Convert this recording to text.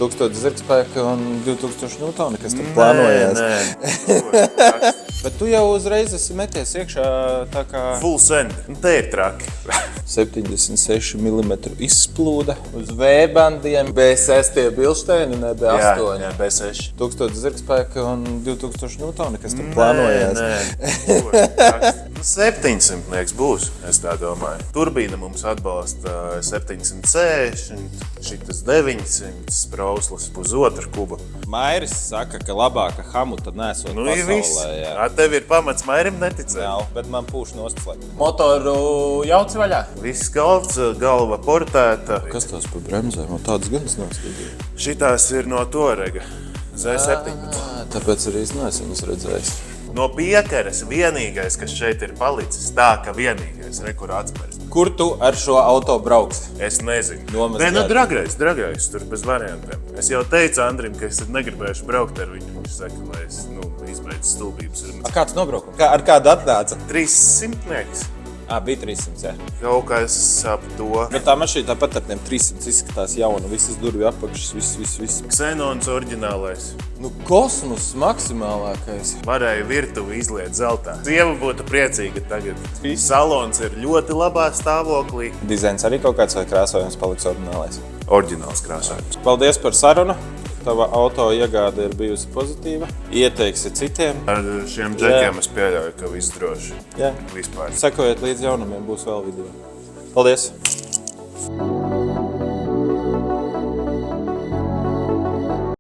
1000 zirgspēka un 2000 newtoni, kas tur plānojās. Nē. Bet tu jau uzreiz esi meties iekšā tā kā Full send. Te ir traki. 76 mm izsplūda uz V-bandiem, B6 tie bilšteini, ne B8. Jā, B6. 1000 zirgspēka un 2000 newtoni, kas tur plānojās. Nē. 700 liekas būs, es tā domāju. Turbīna mums atbalsta 760, šitas 900, sprauslas pusotru kubu. Mairis saka, ka labāka hamuta nesot pasaulē. Jā. Tev ir pamats Mairim neticēt. Jā, bet man pūš nostslēgt. Motoru jauci vaļā. Viss galds, galva portēta. Kas tās pa bremzēm? Tādas ganas noskatīt. Šitās ir no Torega. Z17. Tāpēc arī es neesmu viņas redzējis. No piekaras vienīgais, kas šeit ir palicis, tā ka vienīgais, kur atspērst. Kur tu ar šo auto brauks? Es nezinu. Nomazgāt. Nē, dragais, tur bez variantiem. Es jau teicu Andrim, ka es negribēšu braukt ar viņu. Viņš saka, lai es izbeidzu stulbības. Kāds nobraukums? Ar kādu atnāca? 300. Bija 300, jā. Kaut kas ap to. Bet tā mašīna tāpat ar tiem 300 izskatās jauna. Visas durvju apakšas, viss. Xenons oriģinālais. Kosmos maksimālākais. Varēja virtuvi izliet zeltā. Sieva būtu priecīga tagad. Salons ir ļoti labā stāvoklī. Dizains arī kaut kāds vai krāsojums paliks oriģinālais? Oriģināls krāsojums. Paldies par sarunu. Tava auto iegāde ir bijusi pozitīva. Ieteiksi citiem. Ar šiem džekiem es pieļauju, ka viss droši. Jā. Vispār. Sekojiet līdz jaunumiem, būs vēl video. Paldies!